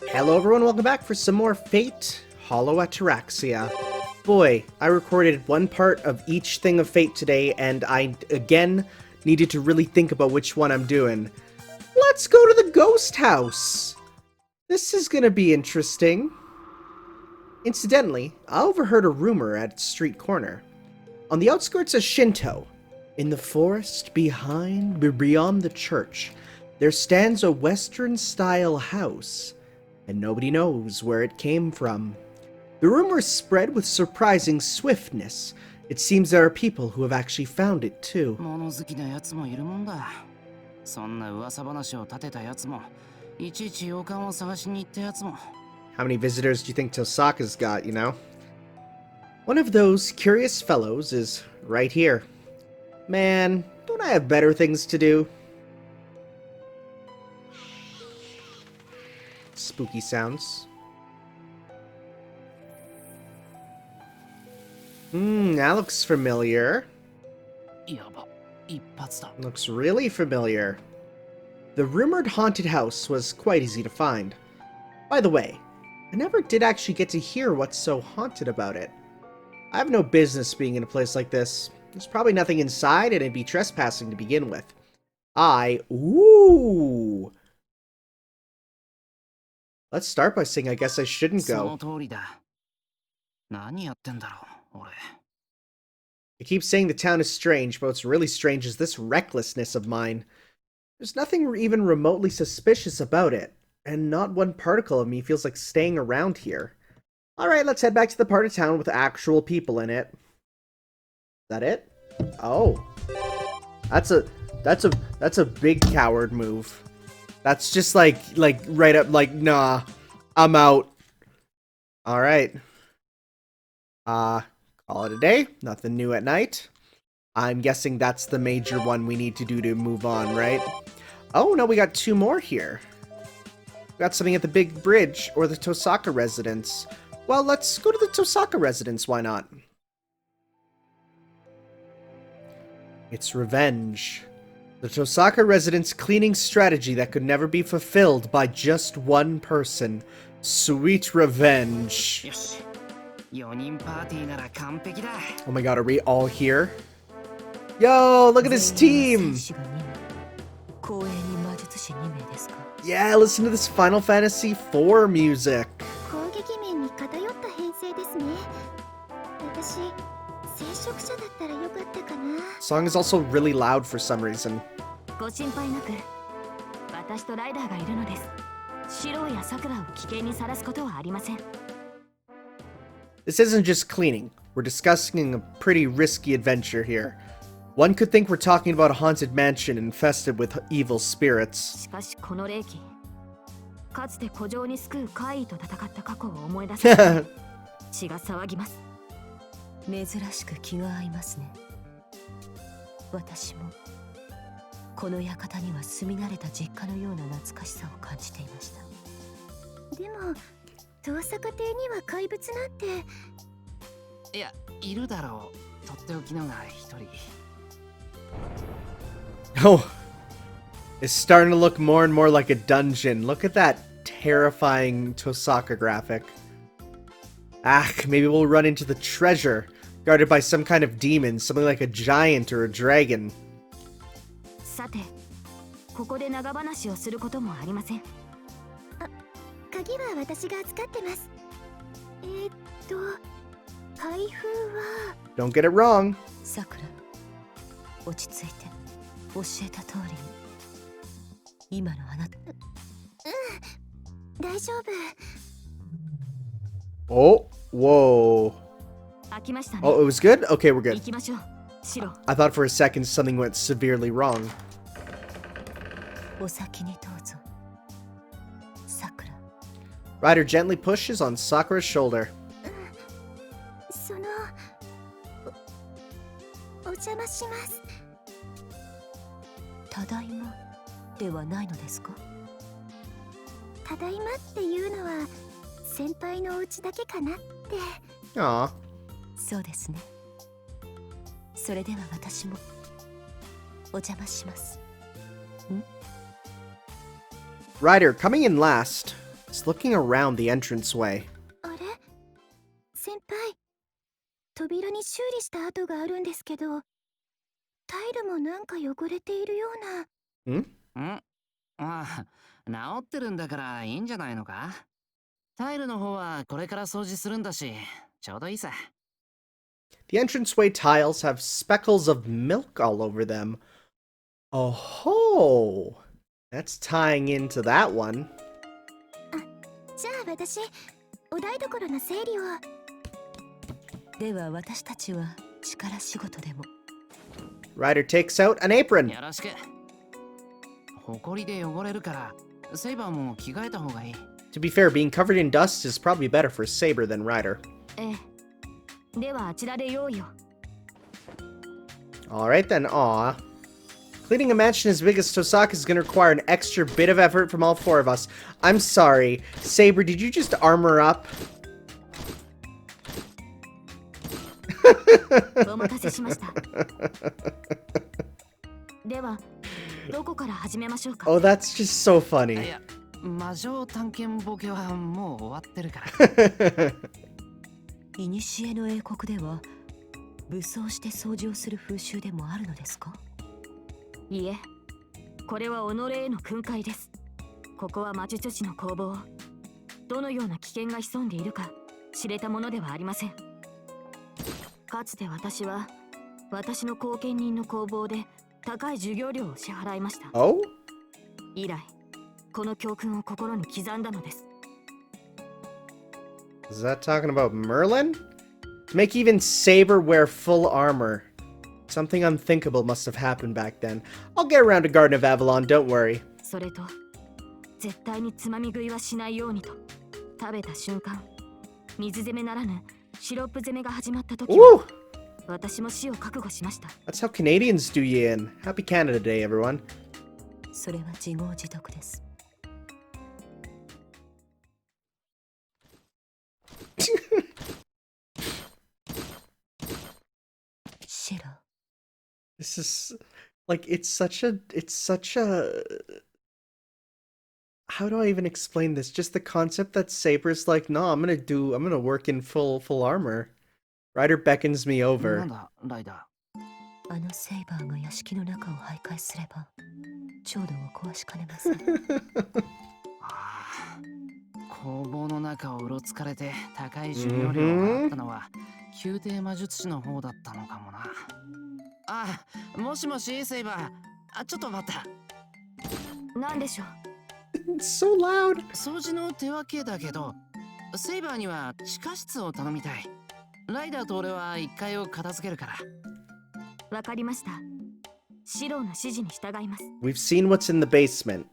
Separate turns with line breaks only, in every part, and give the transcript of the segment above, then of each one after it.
Hello everyone, welcome back for some more Fate Hollow Ataraxia. Boy, I recorded one part of each thing of Fate today, and I, again, needed to really think about which one I'm doing. Let's go to the ghost house! This is gonna be interesting. Incidentally, I overheard a rumor at street corner. On the outskirts of Shinto, in the forest beyond the church, there stands a Western-style house, and nobody knows where it came from. The rumors spread with surprising swiftness. It seems there are people who have actually found it too. How many visitors do you think Tohsaka's got, you know? One of those curious fellows is right here. Man, don't I have better things to do? Spooky sounds. That looks familiar. Looks really familiar. The rumored haunted house was quite easy to find. By the way, I never did actually get to hear what's so haunted about it. I have no business being in a place like this. There's probably nothing inside, and it'd be trespassing to begin with. Ooh! Let's start by saying I guess I shouldn't go. I keep saying the town is strange, but what's really strange is this recklessness of mine. There's nothing even remotely suspicious about it, and not one particle of me feels like staying around here. Alright, let's head back to the part of town with actual people in it. Is that it? Oh. That's a big coward move. That's just like right up, like, nah, I'm out. Alright. Call it a day. Nothing new at night. I'm guessing that's the major one we need to do to move on, right? Oh, no, we got two more here. We got something at the big bridge, or the Tohsaka residence. Well, let's go to the Tohsaka residence, why not? It's revenge. The Tohsaka residence cleaning strategy that could never be fulfilled by just one person. Sweet revenge. Oh my god, are we all here? Yo, look at his team! Yeah, listen to this Final Fantasy IV music. Song is also really loud for some reason. This isn't just cleaning. We're discussing a pretty risky adventure here. One could think we're talking about a haunted mansion infested with evil spirits. Oh, it's starting to look more and more like a dungeon. Look at that terrifying Tohsaka graphic. Maybe we'll run into the treasure, guarded by some kind of demon, something like a giant or a dragon. Don't get it wrong. Sakura, oh, whoa. Oh, it was good? Okay, we're good. I thought for a second something went severely wrong. Ryder gently pushes on Sakura's shoulder. Aww. Ryder, coming in last. It's looking around the entranceway.
あれ先輩、扉に修理した跡があるんですけど、タイルもなんか汚れているような。
Hmm?
ああ、治ってるんだからいいんじゃないのか。タイルの方はこれから掃除するんだし、ちょうどいいさ。
The entranceway tiles have speckles of milk all over them. Oh ho! That's tying into that one.
じゃあ私、お台所の整理を。
では私たちは力仕事でも。
Ryder takes out an apron.
よろしく。ほこりで汚れるから、セイバーも着替えた方がいい。
To be fair, being covered in dust is probably better for Saber than Ryder.
ええ。ではあちらで用意を。
Alright then, aw. Cleaning a mansion as big as Tohsaka is going to require an extra bit of effort from all four of us. I'm sorry. Saber, did you just armor up?
お待たせしました。では、どこから始めましょうか。
Oh, that's just so
い
funny.
や、魔女探検ボケはもう終わってるから。
いにしえの英国では武装して掃除をする風習でもあるのですか？
いえ、これは己への訓戒です。ここは魔術師の工房。どのような危険が潜んでいるか知れたものではありません。かつて私は私の後見人の工房で高い授業料を支払いました。
Oh?
以来、この教訓を心に刻んだのです。
Is that talking about Merlin? To make even Saber wear full armor. Something unthinkable must have happened back then. I'll get around to Garden of Avalon, don't worry.
それと、絶対につまみ食いはしないようにと。食べた瞬間、水攻めならぬシロップ攻めが始まった時
Woo!
は、私も死を覚悟しました。
That's how Canadians do you in. Happy Canada Day, everyone.
それは自業自得です。シロ。
This is like it's such a how do I even explain this? Just the concept that Saber's like, no, I'm gonna work in full armor. Ryder beckons me
な
over.
んだ、ライダ
あのセイバーが屋敷の中を徘徊すれば調度を壊しかねません。
ー。ああ、工房の中をうろつかれて高い授業料を払ったのは宮廷魔術師の方だったのかもな。あ、もしもし、セイバー。あ、ちょっと待った。
なんでしょう。
It's so loud.
掃除の手分けだけど、セイバーには地下室を頼みたい。ライダーと俺は1階を片付けるから。
わかりました。シローの指示に従います。
We've seen what's in the basement.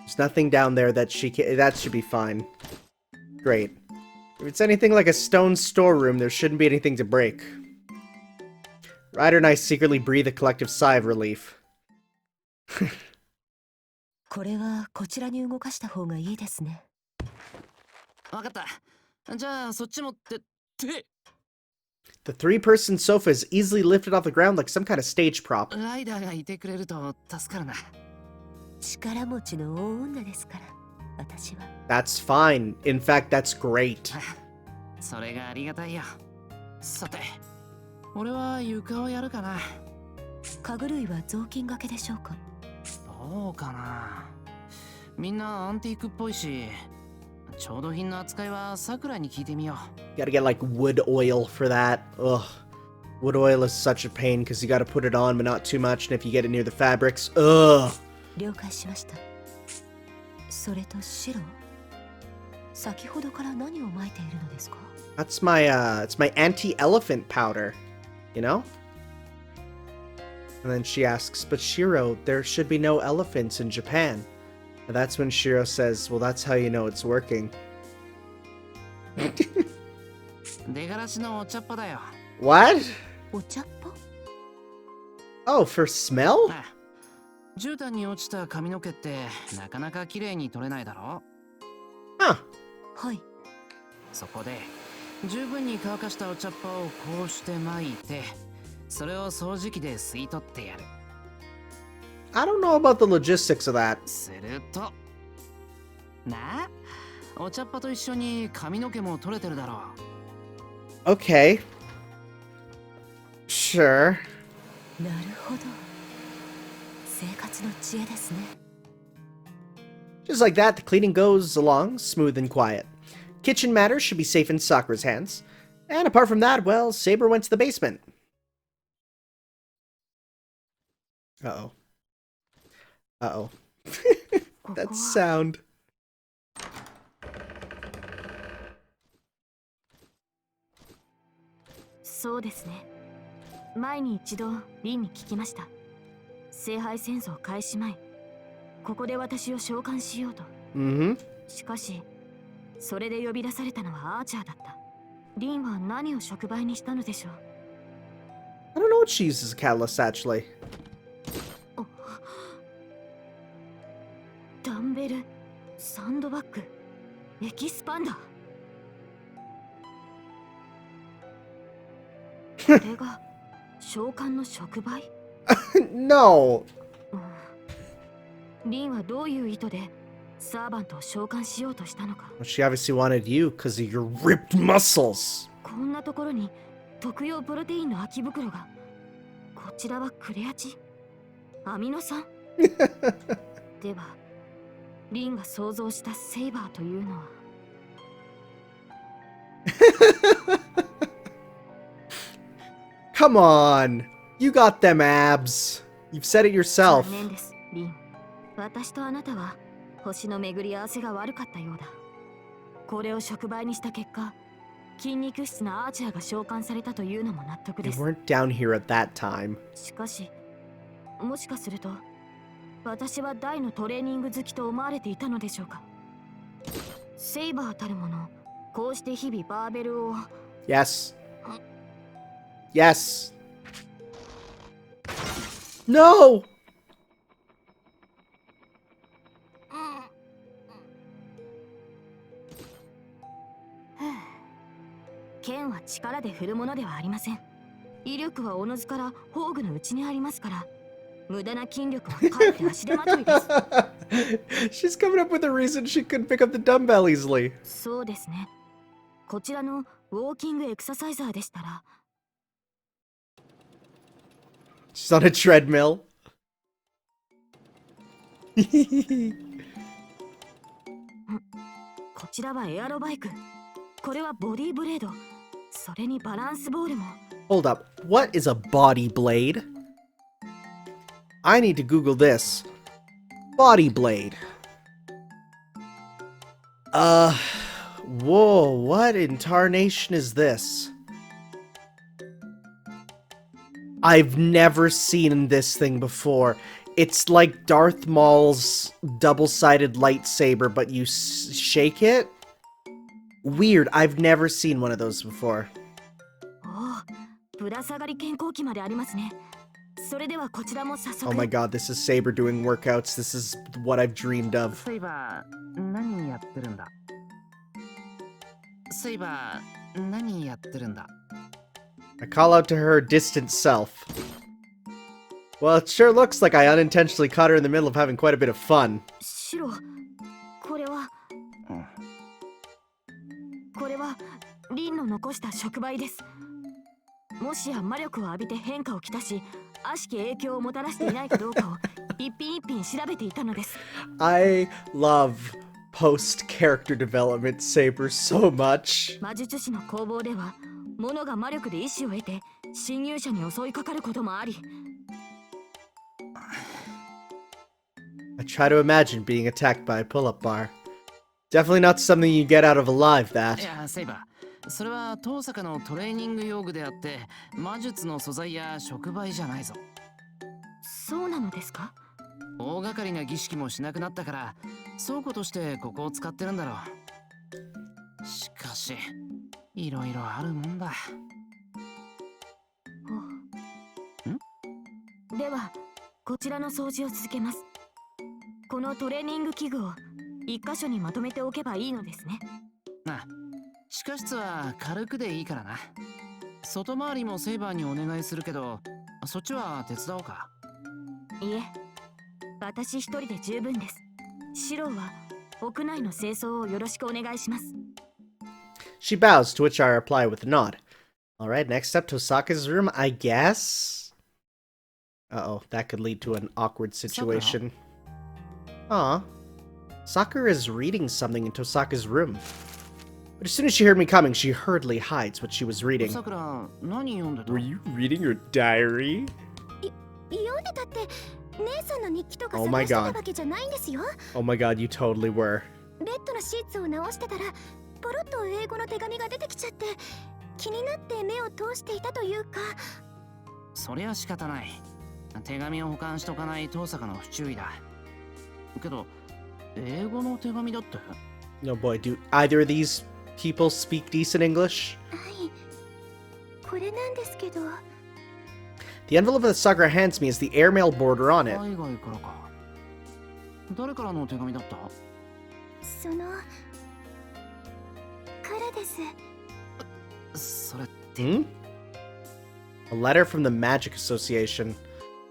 There's nothing down there that that should be fine. Great. If it's anything like a stone storeroom, there shouldn't be anything to break. Ryder and I secretly breathe a collective sigh of relief.
これはこちらに動かした方がいいですね。
わかった。じゃあそっち持ってって。
The three-person sofa is easily lifted off the ground like some kind of stage prop.
ライダーがいてくれると助かるな。
力持ちの大女ですから、私は。
That's fine. In fact, that's great.
それがありがたいよ。さて、俺は床をやるかな。
家具類は雑巾がけでしょうか。
どうかな。みんなアンティークっぽいし、調度品の扱いはさくらに聞いてみよう。
Gotta get like wood oil for that. Ugh. Wood oil is such a pain because you gotta put it on but not too much, and if you get it near the fabrics, ugh.
了解しました。それとシロ、先ほどから何を撒いているのですか？
That's my it's my anti-elephant powder, you know? And then she asks, but Shiro, there should be no elephants in Japan. And that's when Shiro says, well, that's how you know it's working.
出がらしのお茶っ葉だよ。
What?
お茶っ葉？
Oh, for smell?
あ、絨毯に落ちた髪の毛ってなかなか綺麗に取れないだろ。
Huh.
はい。
そこで十分に乾かしたお茶っ葉をこうして巻いて、それを掃除機で吸い取ってやる。
I don't know about the logistics of that.
するとなあ、お茶っ葉と一緒に髪の毛も取れてるだろう。
Okay. Sure.
なるほど。生活の知恵ですね。
Just like that, the cleaning goes along smooth and quiet. Kitchen matters should be safe in Sakura's hands. And apart from that, well, Saber went to the basement. Uh-oh. Uh-oh. That sound.
そうですね。前に一度リンに聞きました。聖杯戦争開始前、ここで私を召喚しようと。しかし、それで呼び出されたのはアーチャーだった。リンは何を触媒にしたのでしょう。
I don't know what she uses as a catalyst, actually.
ダンベル、サンドバッグ、エキスパンダー。これが召喚の触媒？
No!
リンはどういう意図でサーバントを召喚しようとしたのか。
Well, she obviously wanted you because of your ripped muscles.
こんなところに特用プロテインの空き袋が。こちらはクレアチン、アミノ酸。ではリンが想像したセイバーというのは。
Come on! You got them abs. You've said it yourself.
残念です、リン。私とあなたは星の巡り合わせが悪かったようだ。これを触媒にした結果、筋肉質なアーチャーが召喚されたというのも納得
You
です。
weren't down here at that time.
しかし、もしかすると私は大のトレーニング好きと思われていたのでしょうか。セイバーたるもの、こうして日々バーベルを。
Yes. Yes. No!
剣は力で振るものではありません。威力はおのずから宝具の内にありますから、無駄な筋力はかえって足手まといです。
She's coming up with a reason she couldn't pick up the dumbbell easily.
そうですね。こちらのウォーキングエクササイザーでしたら。
She's on a treadmill.
こちらはエアロバイク。これはボディーブレード。それにバランスボールも。
Hold up. What is a body blade? I need to Google this. Body blade. Whoa, what in tarnation is this? I've never seen this thing before. It's like Darth Maul's double-sided lightsaber, but you shake it? Weird, I've never seen one of those before.
おお、ぶら下がり健康器までありますね。それではこちらも早速。
Oh my god, this is Saber doing workouts. This is what I've dreamed of.
セイバー、何やってるんだ？セイバー、何やってるんだ？
I call out to her distant self. Well, it sure looks like I unintentionally caught her in the middle of having quite a bit of fun.
シロ、これは。これはリンの残した触媒です。もしや魔力を浴びて変化をきたし、悪しき影響をもたらしていないかどうかを一品一品調べていたのです。
I love post-character development Saber so much.
魔術師の工房では、物が魔力で意志を得て侵入者に襲いかかることもあり。
I try to imagine being attacked by a pull-up bar. Definitely not something you get out of alive,
い
that.
や、セイバー、それはトーサカのトレーニング用具であって、魔術の素材や触媒じゃないぞ。
そうなのですか？
大掛かりな儀式もしなくなったから、倉庫としてここを使ってるんだろう。しかし、いろいろあるもんだ。
では、こちらの掃除を続けます。このトレーニング器具を一箇所にまとめておけばいいのですね。
あ、地下室は軽くでいいからな。外回りもセイバーにお願いするけど、そっちは手伝おうか。
いえ、私一人で十分です。シローは屋内の清掃をよろしくお願いします。
She bows, to which I reply with a nod. Alright, next up, Tohsaka's room, I guess? Uh-oh, that could lead to an awkward situation. Aw. Sakura is reading something in Tohsaka's room. But as soon as she heard me coming, she hurriedly hides what she was reading.
Sakura, 何読んでた?
Were you reading your diary?
読んでたって姉さんの日記とか
Oh
探
my
してた
god.
わけじゃないんですよ。
Oh my god, you totally were.
ベッドのシーツを直してたらポロッと英語の手紙が出てきちゃって気になって目を通していたというか。
そりゃ仕方ない。手紙を保管しとかない遠坂の不注意だ。けど、英語の手紙だって。
No boy, do either of these people speak decent English?
はい。これなんですけど。
The envelope that Sakura hands me is the airmail border on it.
海外からか。誰からの手紙だった?
そのからです。
それって。
Hmm? A letter from the Magic Association.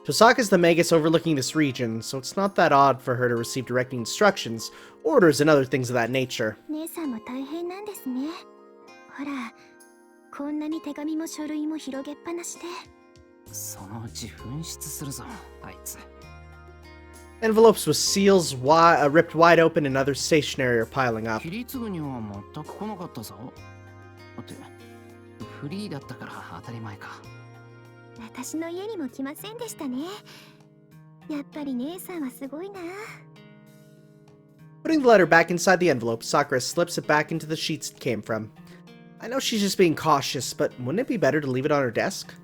Tohsaka is the magus overlooking this region, so it's not that odd for her to receive directing instructions, orders, and other things of that nature.
姉さんも大変なんですね。ほら、こんなに手紙も書類も広げっぱなしで。
そのうち紛失するぞ、あいつ。
Envelopes with seals ripped wide open and other stationery are piling up.
切り継ぐには全く来なかったぞ。だって、フリーだったから当たり前か。
私の家にも来ませんでしたね。やっぱり姉さんはすごいな。
Putting the letter back inside the envelope, Sakura slips it back into the sheets it came from. I know she's just being cautious, but wouldn't it be better to leave it on her desk?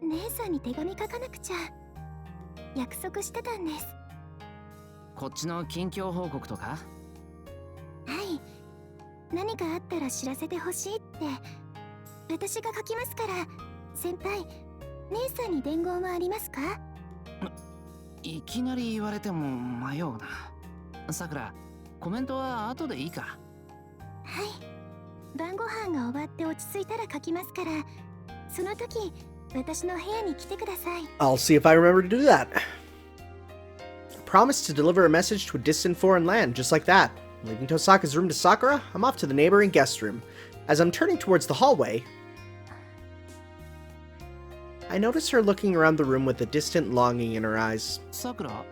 姉さんに手紙書かなくちゃ。約束してたんです。
こっちの近況報告とか?
はい。何かあったら知らせてほしいって。私が書きますから、先輩、姉さんに伝言はありますか?
いきなり言われても迷うな。さくら、コメントは後でいいか?
はい。晩ご飯が終わって落ち着いたら書きますから、その時、私の部屋に来てください。
I'll see if I remember to do that. I promised to deliver a message to a distant foreign land, just like that. Leaving Tohsaka's room to Sakura, I'm off to the neighboring guest room. As I'm turning towards the hallway, I notice her looking around the room with a distant longing in her eyes.
さくら?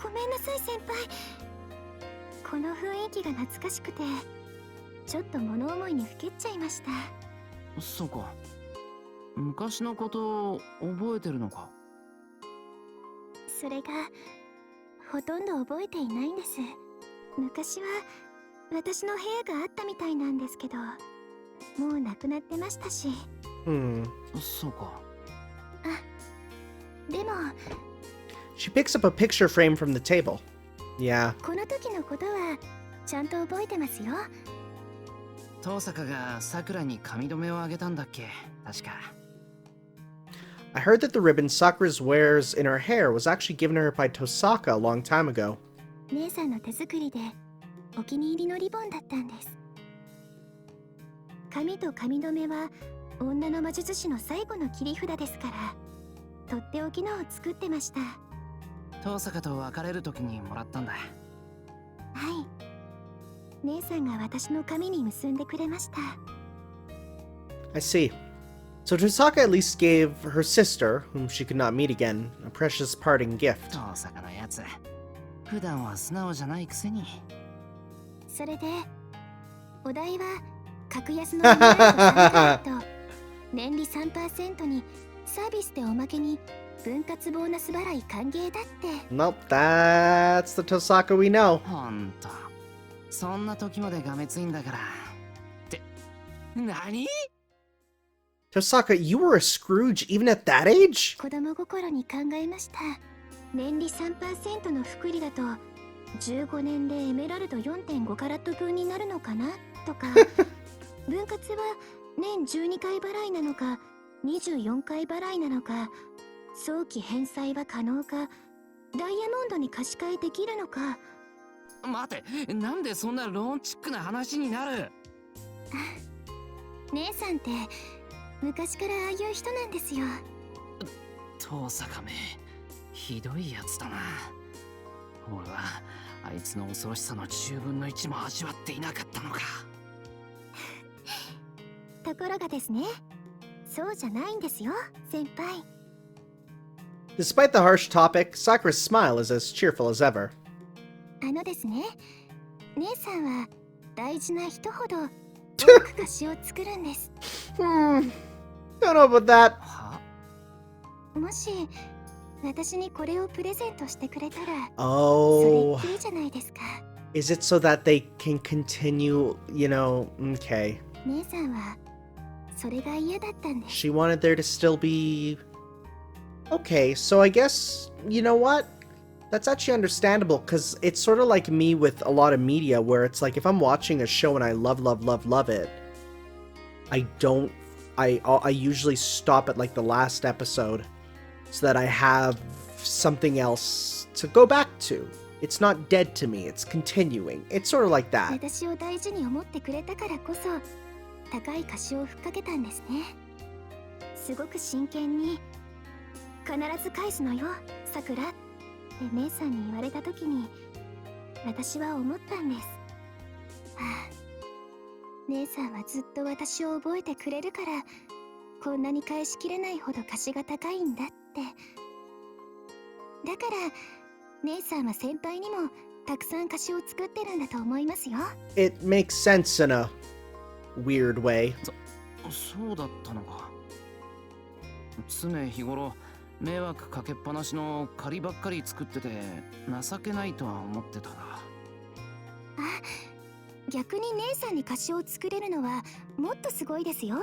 ごめんなさい先輩。この雰囲気が懐かしくて、ちょっと物思いにふけっちゃいました。
そうか。昔のこと覚えてるのか?
それがほとんど覚えていないんです。昔は私の部屋があったみたいなんですけど、もうなくなってましたし。
そうか。
でも
She picks up a picture frame from the table. Yeah.
この時のことはちゃんと覚えてますよ。
遠坂がさくらに髪留めをあげたんだっけ、確か。
I heard that the ribbon Sakura wears in her hair was actually given to her by Tohsaka a long time ago.
姉さんの手作りでお気に入りのリボンだったんです。髪と髪留めは女の魔術師の最後の切り札ですから、とっておきのを作ってました。
遠坂と別れる時にもらったんだ。
はい。姉さんが私の髪に結んでくれました。
I see. So Tohsaka at least gave her sister, whom she could not meet again, a precious parting gift.
遠坂のやつ、普段は素直じゃないくせに。
それで、お題は格安のエメラルド3カット、年利 3% にサービスでおまけに分割ボーナス払い歓迎だって。
Nope, that's the Tohsaka we know.
ほんと、そんな時までがめついんだから。って、何?
Tohsaka, you were a Scrooge even at that age?
子供心に考えました。年利 3% の複利だと15年でエメラルド 4.5 カラット分になるのかなとか分割は年12回払いなのか24回払いなのか、早期返済は可能か、ダイヤモンドに貸し換えできるのか。
待て、なんでそんなローンチックな話になる？
姉さんって昔からああいう人なんですよ。
遠坂め、ひどいやつだな。俺はあいつの恐ろしさの10分の1も味わっていなかったのか。
ところがですね、そうじゃないんですよ、先輩。
Despite the harsh topic, Sakura's smile is as cheerful as ever.
ですね、姉さんは大事な人ほど多く菓子を作るんです。
Don't know about that.
は？
もし私にこれをプレゼントしてくれたら、
Oh,
それっきりじゃないですか。
is it so that they can continue, you know, okay.
姉さんはそれが嫌だったんです。
She wanted there to still be... Okay, so I guess, you know what? That's actually understandable, because it's sort of like me with a lot of media, where it's like, if I'm watching a show and I love it, I usually stop at like the last episode, so that I have something else to go back to. It's not dead to me, it's continuing. It's sort of like that.
私を大事に思ってくれたからこそ高い菓子をふっかけたんですね。すごく真剣に、必ず返すのよ、さくらって姉さんに言われた時に、私は思ったんです。ああ、姉さんはずっと私を覚えてくれるから、こんなに返しきれないほど菓子が高いんだって。だから姉さんは先輩にもたくさん菓子を作ってるんだと思いますよ。
It makes sense in a weird way.
そうだったのか。常日頃迷惑かけっぱなしの借りばっかり作ってて情けないとは思ってたが。
あ、逆に姉さんに菓子を作れるのはもっとすごいですよ。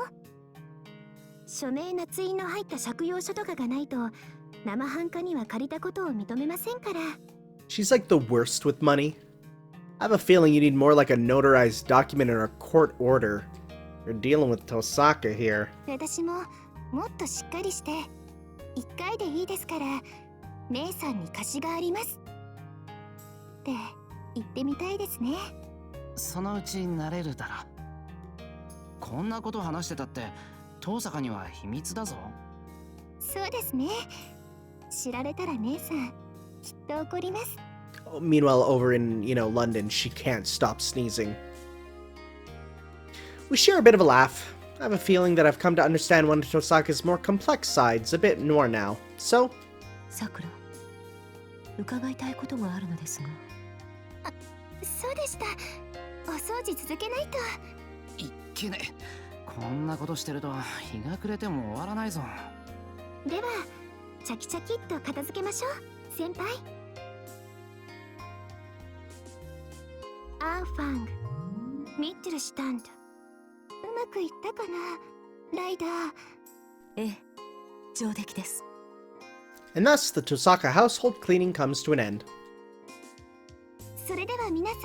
署名捺印の入った借用書とかがないと生半可には借りたことを認めませんから。
She's like the worst with money. I have a feeling you need more like a notarized document or a court order. You're dealing with Tohsaka here.
私ももっとしっかりして一回でいいですから姉さんに貸しがありますって言ってみたいですね。
そのうち慣れるだろ。こんなこと話してたって遠坂には秘密だぞ。
そうですね。知られたら姉さんきっと怒ります。
Meanwhile, over in, London, she can't stop sneezing. We share a bit of a laugh. I have a feeling that I've come to understand one of Tohsaka's more complex sides a bit more now. So,
さくら、伺いたいことがあるのですが。
そうでした。お掃除続けないと。
いっけね。こんなことしてると日が暮れても終わらないぞ。
ではチャキチャキっと片付けましょう、先輩。アーファング、ミッテルシュタンド。うまくいったかな、ライダー。
ええ、上出来です。
and thus the Tohsaka household cleaning comes to an end.
それでは皆さん、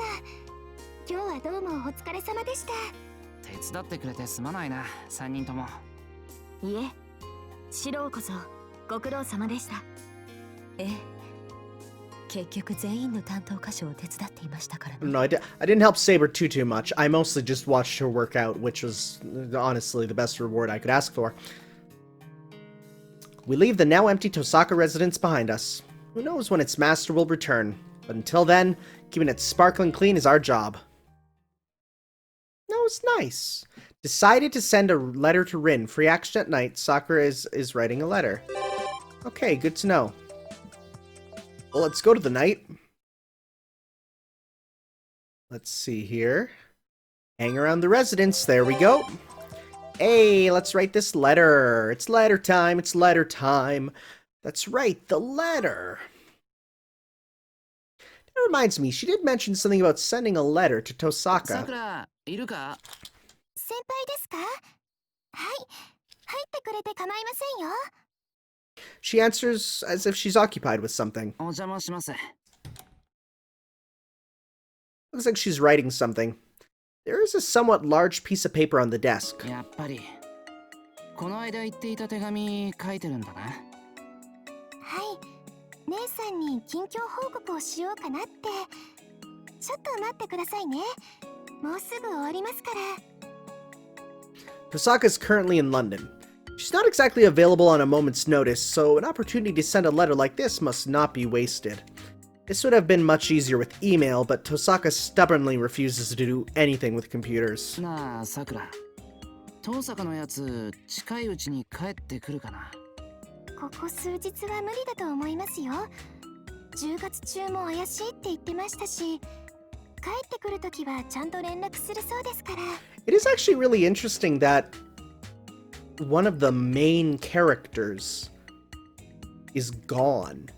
今日はどうもお疲れ様でした。
手伝ってくれてすまないな、3人とも。
いえ、四郎こそご苦労様でした。ええ、結局全員の担当箇所を手伝っていましたからね。
No, I didn't help Saber too much. I mostly just watched her work out, which was honestly the best reward I could ask for. We leave the now empty Tohsaka residence behind us. Who knows when its master will return? But until then, keeping it sparkling clean is our job. That was nice. Decided to send a letter to Rin. Free action at night. Sakura is writing a letter. Okay, good to know. Well, let's go to the night. Let's see here. Hang around the residence. There we go. Hey, let's write this letter. It's letter time. It's letter time. That's right, the letter. That reminds me, she did mention something about sending a letter to Tohsaka.
さくら、いるか？
先輩ですか？はい、入ってくれて構いませんよ。
She answers as if she's occupied with something.
お邪魔します。
Looks like she's writing something. There is a somewhat large piece of paper on the desk.
やっぱりこの間言っていた手紙書いてるんだな。
はい、姉さんに近況報告をしようかなって。ちょっと待ってくださいね。もうすぐ終わりますから。
Tohsaka is currently in London. She's not exactly available on a moment's notice, so an opportunity to send a letter like this must not be wasted. This would have been much easier with email, but Tohsaka stubbornly refuses to do anything with computers.
なあ、さくら。Tohsakaのやつ、近いうちに帰ってくるかな。
ここ数日は無理だと思いますよ。10月中も怪しいって言ってましたし、帰ってくるときはちゃんと連絡するそうですから。
It is actually really interesting that one of the main characters is gone,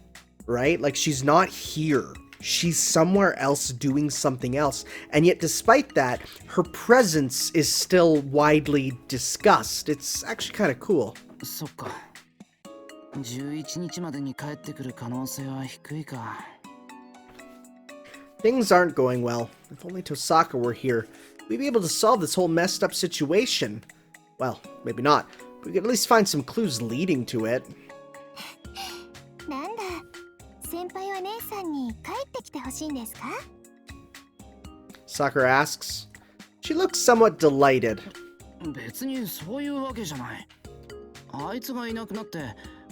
right? Like, she's not here. She's somewhere else doing something else. And yet, despite that, her presence is still widely discussed. It's actually kind of cool.
そっか。11日までに帰ってくる可能性は低いか。
Things aren't going well. If only Tohsaka were here, we'd be able to solve this whole messed up situation. Well, maybe not. We could at least find some clues leading to it.
なんだ、先輩は姉さんに帰ってきてほしいんですか？
Sakura asks. She looks somewhat delighted.
別にそういうわけじゃない。あいつがいなくなって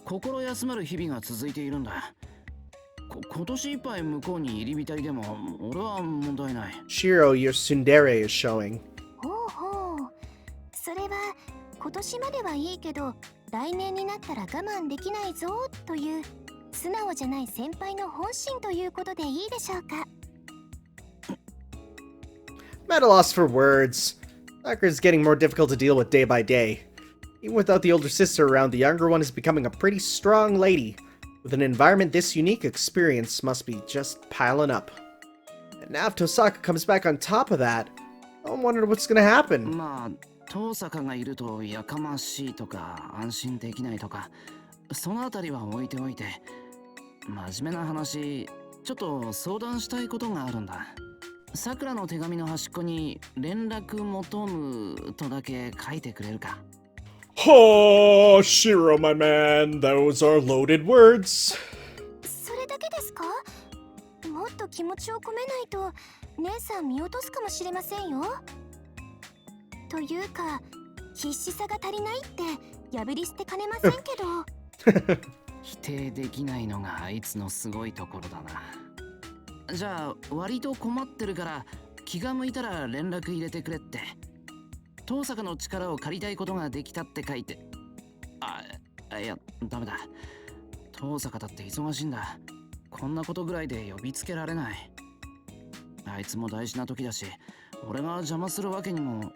心休まる日々が続いているんだ。今年いっぱい向こうに入り浸りでも俺は問題ない。
Shiro, your tsundere is showing.
ほうほう。それは今年まではいいけど、来年になったら我慢できないぞという素直じゃない先輩の本心ということでいいでしょうか。
I'm at a loss for words. Sakura's getting more difficult to deal with day by day. Even without the older sister around, the younger one is becoming a pretty strong lady. With an environment this unique, experience must be just piling up. And now if Tohsaka comes back on top of that, I'm wondering what's gonna happen.
まあ、Tohsakaがいるとやかましいとか安心できないとか、そのあたりは置いておいて、真面目な話、ちょっと相談したいことがあるんだ。さくらの手紙の端っこに連絡求むとだけ書いてくれるか。
Oh, Shiro, my man, those are loaded words.
それだけですか？もっと気持ちを込めないと姉さん見落とすかもしれませんよ。というか必死さが足りないって破り捨てかねませんけど。
否定できないのがあいつのすごいところだな。じゃあ割と困ってるから気が向いたら連絡入れてくれって。Tohsakaの力を借りたいことができたって書いて。いや、ダメだ。Tohsakaだって忙しいんだ。こんなことぐらいで呼びつけられない。あいつも大事な時だし、俺が邪魔するわけにも。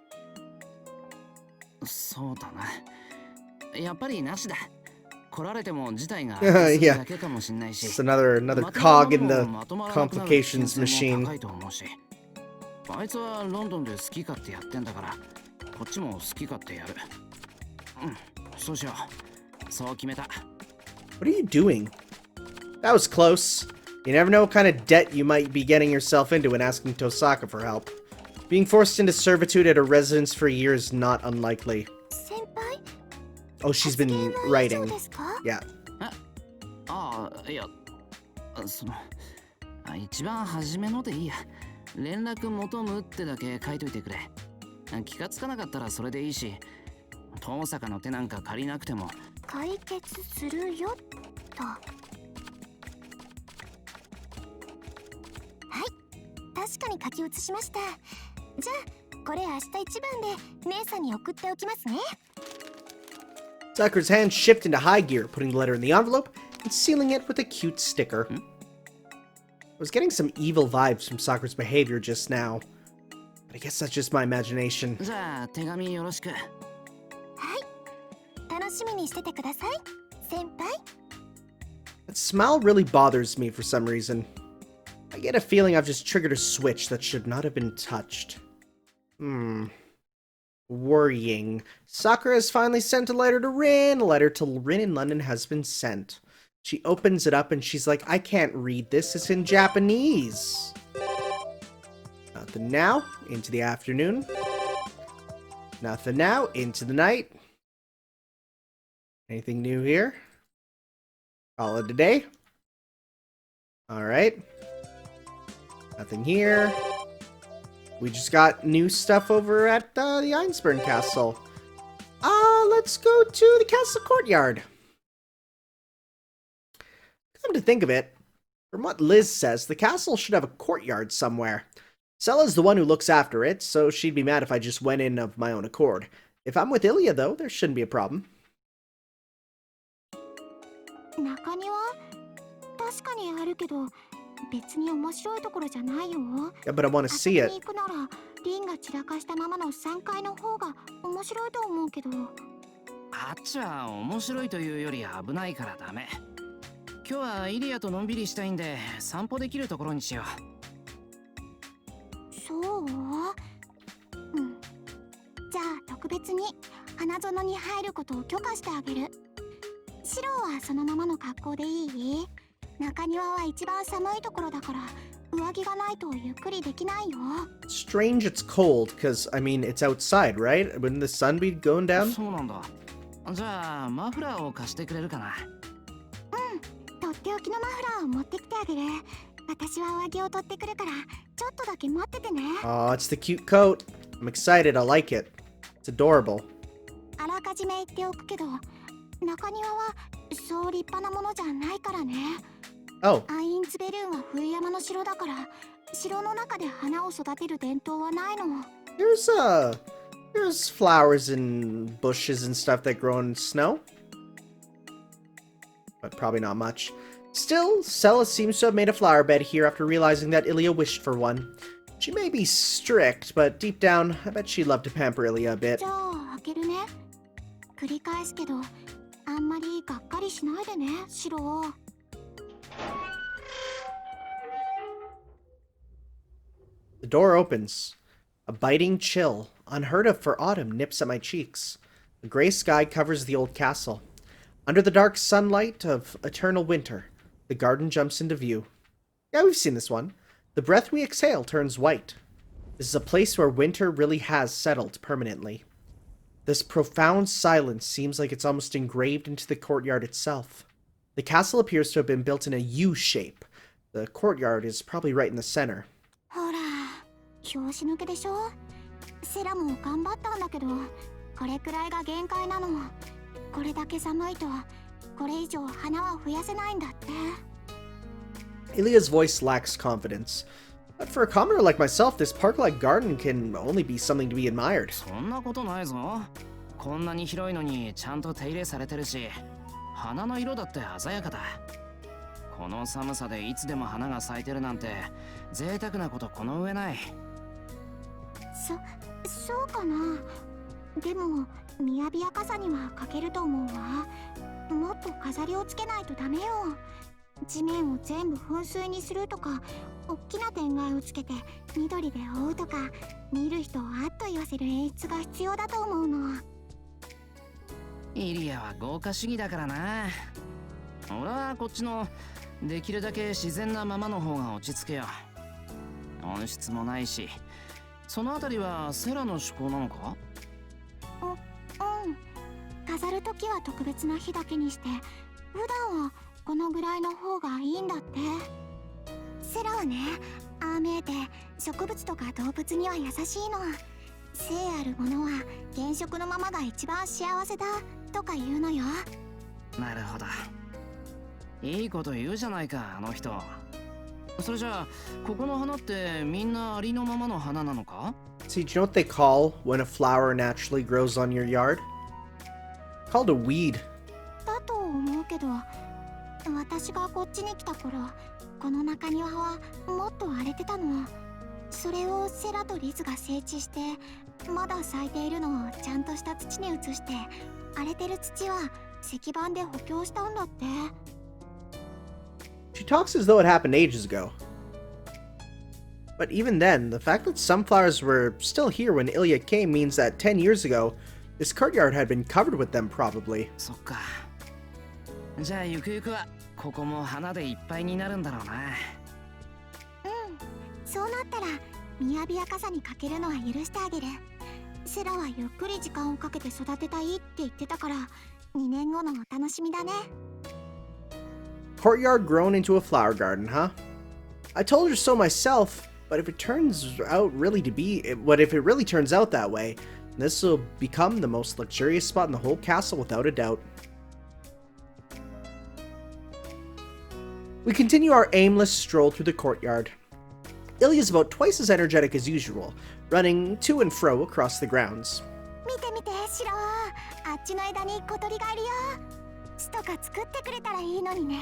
そうだな。やっぱりなしだ。来られても事態がだけかもしんないし。
It's another cog in the complications machine.
あいつはロンドンで好き勝手やってんだから、こっちも好き勝手やる。そうしよう。そう決めた。
What are you doing? That was close. You never know what kind of debt you might be getting yourself into when asking Tohsaka for help. Being forced into servitude at a residence for a year is not unlikely.
先輩？
Oh, she's been writing.
そうですか？
Yeah.
いや、一番初めのでいいや。連絡求むってだけ書いといてくれ。気がつかなかったらそれでいいし、Tohsakaの手なんか借りなくても
解決するよと。はい、確かに書き写しました。じゃあこれ明日一番で姉さんに送っておきますね。
Sakura's hand shift into high gear, putting the letter in the envelope and sealing it with a cute sticker. I was getting some evil vibes from Sakura's behavior just now, but I guess that's just my imagination.
じゃあ手紙よろしく。
はい、楽しみにしててください、先輩。
That smile really bothers me for some reason. I get a feeling I've just triggered a switch that should not have been touched. Worrying. Sakura has finally sent a letter to Rin. A letter to Rin in London has been sent. She opens it up and she's like, I can't read this. It's in Japanese. Nothing now. Into the afternoon. Nothing now. Into the night. Anything new here? Call it a day. Alright. Nothing here. We just got new stuff over at the Einsburn Castle. Let's go to the castle courtyard. Come to think of it, From what Liz says, the castle should have a courtyard somewhere. Sella's the one who looks after it, so she'd be mad if I just went in of my own accord. If I'm with Illya, though, there shouldn't be a problem.
中庭確かにあるけど別に面白いところじゃないよ。
Yeah, but I want to see
遊
it.
びに行くならリンが散らかしたままの3階の方が面白いと思うけど。
あっちは面白いというより危ないからダメ。今日はイリアとのんびりしたいんで散歩できるところにしよう。
そう？うん。じゃあ特別に花園に入ることを許可してあげる。シロはそのままの格好でいい？中庭は一番寒いところだから上着がないとゆっくりできないよ。
Strange it's cold, because, I mean, it's outside, right? Wouldn't the sun be going down?
そうなんだ。じゃあマフラーを貸してくれるかな。
とっておきのマフラーを持ってきてあげる。私は上着を取ってくるからちょっとだけ待っててね。
Aw, it's the cute coat. I'm excited, I like it. It's adorable.
あらかじめ言っておくけど中庭はそう立派なものじゃないからね。
Oh,
アインツベルーンは冬山の城だから城の中で花を育てる伝統はないの。
there's flowers and bushes and stuff that grow in snow. But probably not much. Still, Sella seems to have made a flower bed here after realizing that Illya wished for one. She may be strict, but deep down, I bet she'd love to pamper Illya a bit.
じゃあ開けるね。繰り返すけどあんまりがっかりしないでね城を。
The door opens. A biting chill, unheard of for autumn, nips at my cheeks. A gray sky covers the old castle. Under the dark sunlight of eternal winter, the garden jumps into view. Yeah, we've seen this one. The breath we exhale turns white. This is a place where winter really has settled permanently. This profound silence seems like it's almost engraved into the courtyard itself. The castle appears to have been built in a U shape. The courtyard is probably right in the center.
ほら拍子抜けでしょ。セラも頑張ったんだけどこれくらいが限界なの。これだけ寒いとこれ以上花は増やせないんだって。
Illya's voice lacks confidence. But for a commoner like myself, this park-like garden can only be something to be admired.
そんなことないぞ。こんなに広いのにちゃんと手入れされてるし、花の色だって鮮やかだ。この寒さでいつでも花が咲いてるなんて贅沢なことこの上ない。
そうかな。でも雅やかさには欠けると思うわ。もっと飾りをつけないとダメよ。地面を全部噴水にするとか大きな天蓋をつけて緑で覆うとか見る人をあっと言わせる演出が必要だと思うの。
イリアは豪華主義だからな。俺はこっちのできるだけ自然なままの方が落ち着けよ。音質もないし、そのあたりはセラの趣向なのか？
うん。飾るときは特別な日だけにして普段はこのぐらいの方がいいんだって。セラはね、ああ見えて植物とか動物には優しいの。生あるものは原色のままが一番幸せだとか言うのよ。
なるほど。いいこと言うじゃないか、あの人。それじゃあ、ここの花ってみんなありのままの花なのか？
See, do you know what they call when a flower naturally grows on your yard? Called a weed.
だと思うけど、私がこっちに来た頃、この中庭はもっと荒れてたの。それをセラとリズが整地して、まだ咲いているのをちゃんとした土に移して、荒れてる土は石板で補強したんだって。
She talks as though it happened ages ago. But even then, the fact that some flowers were still here when Illya came means that 10 years ago, this courtyard had been covered with them probably.
そっか。じゃあゆくゆくはここも花でいっぱいになるんだろうな。
そうなったら雅やかさに欠けるのは許してあげる。セラはゆっくり時間をかけて育てたいって言ってたから2年後のお楽しみだね。
Courtyard grown into a flower garden, huh? I told her so myself, but if it turns out really to be, if it really turns out that way, this will become the most luxurious spot in the whole castle without a doubt. We continue our aimless stroll through the courtyard. Illya is about twice as energetic as usual, running to and fro across the grounds.
見て見てシロ、あっちの枝に小鳥がいるよ。巣とか作ってくれたらいいのにね。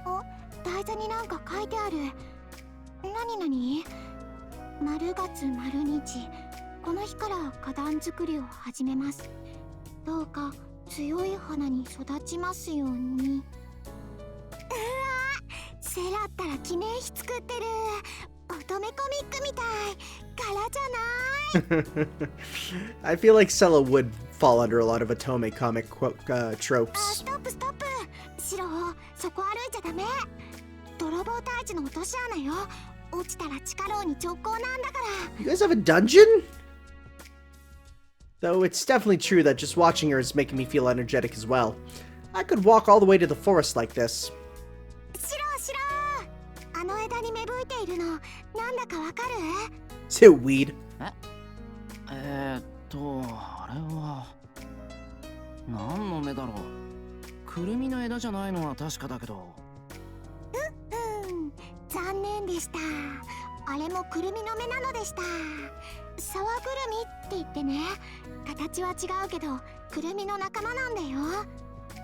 お、台座になんか書いてある。なになに？丸月丸日、この日から花壇作りを始めます。どうか強い花に育ちますように。うわ、セラったら記念碑作ってる。乙女コミックみたい。柄じゃない？
I feel like Sella would fall under a lot of Otome comic tropes.
ストップストップ。シロ、そこ歩いちゃダメ。泥棒退治の落とし穴よ。落ちたら地下牢に直行なんだから。
You guys have a dungeon? Though it's definitely true that just watching her is making me feel energetic as well. I could walk all the way to the forest like this.
シロシロ、あの枝に芽吹いているのなんだかわかる？
Is it weed?
あれは何の芽だろう。くるみの枝じゃないのは確かだけど。
残念でした。あれもくるみの芽なのでした。沢ぐるみって言ってね、形は違うけどくるみの仲間なんだよ。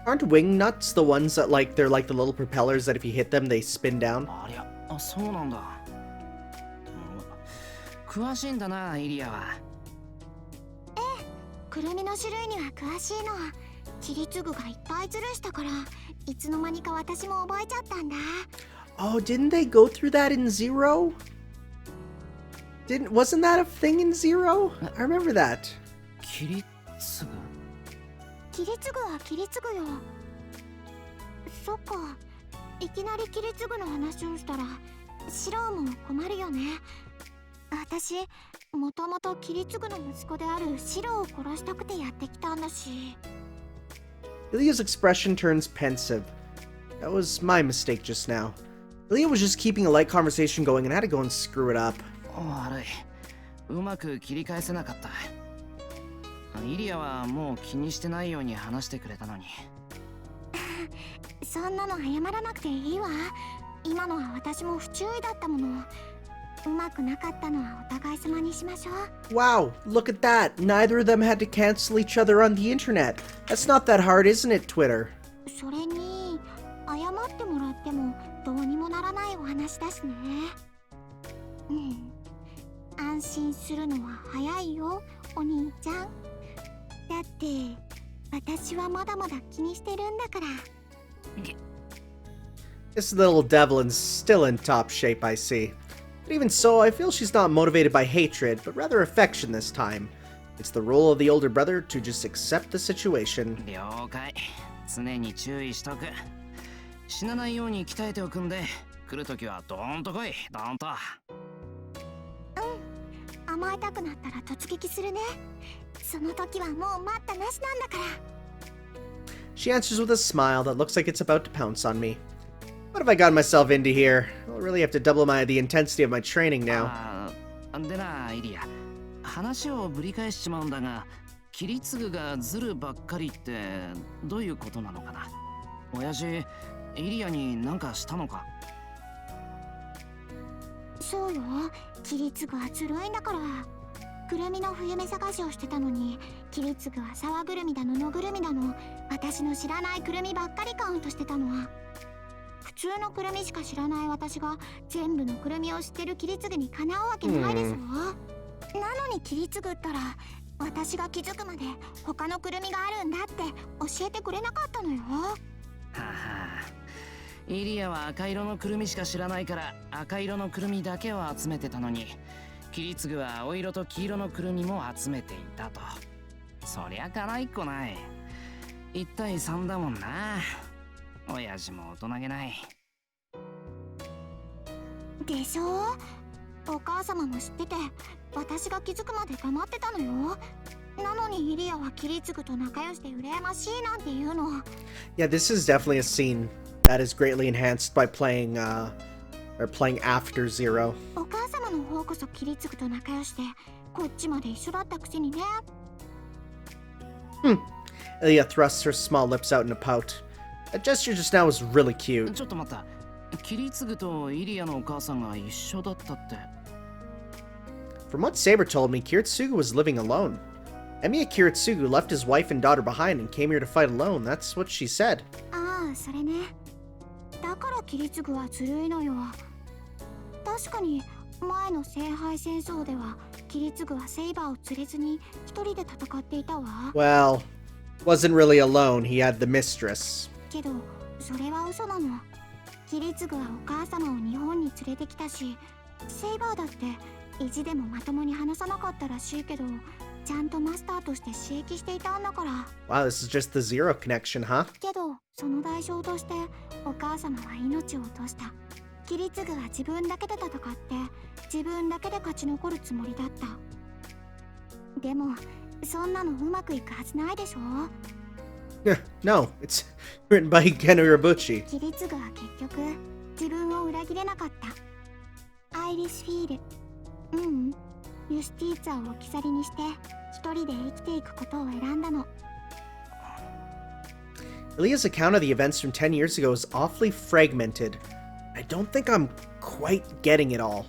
Aren't wing nuts the ones that they're like the little propellers that if you hit them they spin down?
ありゃ、そうなんだ。詳しいんだな、イリアは。
くるみの種類には詳しいの。切り継ぐがいっぱいズルしたからいつの間にか私も覚えちゃったんだ。
Oh, didn't they go through that in Zero? Wasn't that a thing in Zero? I remember that.
切り継ぐ？
切り継ぐは切り継ぐよ。そっか、いきなり切り継ぐの話をしたらシロも困るよね。私もともと切り継ぐの息子であるシロを殺したくてやってきたんだし。
Illya's expression turns pensive. That was my mistake just now. Illya was just keeping a light conversation going and had to go and screw it up.
悪い。うまく切り返せなかった。イリアはもう気にしてないように話してくれたのに。
そんなの謝らなくていいわ。今のは私も不注意だったもの。うまくなかったのはお互い様にしましょう。
Wow, look at that. Neither of them had to cancel each other on the internet. That's not that hard, isn't it, Twitter?
それに謝ってもらってもどうにもならないお話だしね。安心するのは早いよ、お兄ちゃん。だって私はまだまだ気にしてるんだから。
This little devil is still in top shape, I see. But even so, I feel she's not motivated by hatred, but rather affection this time. It's the role of the older brother to just accept the situation.
了解。常に注意しとく。死なないように鍛えておくんで、来るときはドーンと来い、ドーンと。
甘えたくなったら突撃するね。その時はもう待ったなしなんだから。
She answers with a smile that looks like it's about to pounce on me. What have I gotten myself into here? I'll really have to double the intensity of my training now.
でな、イリア。話をぶり返しちまうんだが、切り継ぐがズルばっかりってどういうことなのかな。親父、イリアに何かしたのか。
そうよ、切り継ぐはずるいんだから。くるみの冬目探しをしてたのに、切り継ぐは沢ぐるみだの野ぐるみだの、私の知らないくるみばっかりカウントしてたのは。普通のくるみしか知らない私が全部のくるみを知ってる切り継ぐにかなうわけないでしょ。なのに切り継ぐったら私が気づくまで他のくるみがあるんだって教えてくれなかったのよ。
はは。イリアは赤色のくるみしか知らないから赤色のくるみだけを集めてたのに、切り継ぐは青色と黄色のくるみも集めていたと。そりゃかないっこない。1対3だもんな。親父も大人げない。
でしょ？お母様も知ってて私が気づくまで黙ってたのよ。なのにイリアは切り継ぐと仲良しで羨ましいなんて言うの。
Yeah, this is definitely a scene that is greatly enhanced by playing after Zero.
お母様の方こそ切り継ぐと仲良しでこっちまで一緒だったくせにね。
Illya thrusts her small lips out in a pout. That gesture just now was really cute.
ちょっと待った。キリツグとイリアのお母さんが一緒だったって。
From what Saber told me, Kiritsugu was living alone. Emiya Kiritsugu left his wife and daughter behind and came here to fight alone. That's what she said.
ああ、それね。だからキリツグはずるいのよ。確かに前の聖杯戦争ではキリツグはセイバーを連れずに一人で戦っていたわ。
Well, wasn't really alone. He had the mistress.
けどそれは嘘なの。キリツグはお母様を日本に連れてきたし、セイバーだって意地でもまともに話さなかったらしいけど、ちゃんとマスターとして刺激していたんだから。
Wow, this is just the Zero connection, huh?
けどその代償としてお母様は命を落とした。キリツグは自分だけで戦って自分だけで勝ち残るつもりだった。でもそんなのうまくいくはずないでしょ。
No, it's written by Ken Urabuchi.
キリツグは結局自分を裏切れなかった。アイリスフィール、ユスティーツァを置き去りにして一人で生きていくことを選んだの。
Illya's account of the events from 10 years ago is awfully fragmented. I don't think I'm quite getting it all.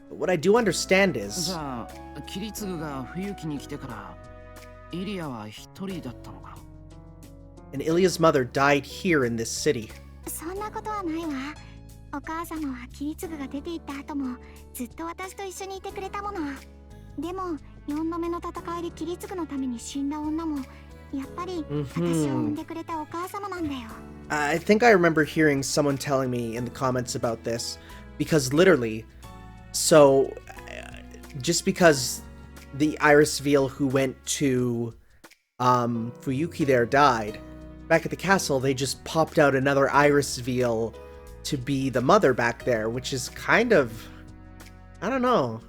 But what I do understand
じ
is...
ゃあキリツグが冬季に来てからイリアは一人だったのか。
And Illya's mother died here in this city.
そんなことはないわ。お母様はキリツグが出て行った後もずっと私と一緒にいてくれたもの。でも4度目の戦いでキリツグのために死んだ女もやっぱり私を産んでくれたお母様なんだよ。
I think I remember hearing someone telling me in the comments about this. Because literally, so just because the Iris Veil who went to Fuyuki there died, back at the castle they just popped out another Iris Veil to be the mother back there, which is kind of, I don't know.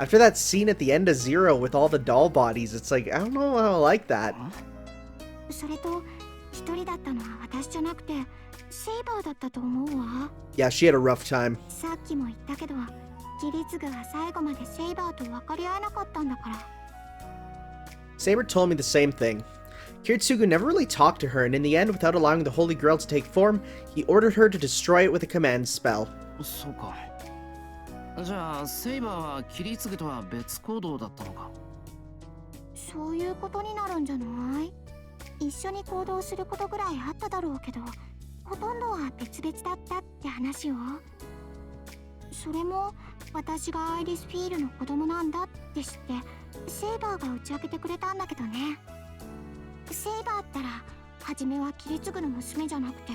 After that scene at the end of Zero with all the doll bodies, it's like, I don't know how I like that.
それと一人だったのは私じゃなくてセイバーだったと思うわ。
Yeah, she had a rough time.
さっきも言ったけどキリツグは最後までセイバーと分かり合えなかったんだから。
Saber told me the same thing. Kiritsugu never really talked to her, and in the end, without allowing the Holy Grail to take form, he ordered her to destroy it with a command spell.
そうか。じゃあセイバーはキリツグとは別行動だったのか。
そういうことになるんじゃない？一緒に行動することぐらいあっただろうけど、ほとんどは別々だったって話よ。それも私がアイリスフィールの子供なんだって知ってセイバーが打ち明けてくれたんだけどね。セイバーったら初めはキリツグの娘じゃなくて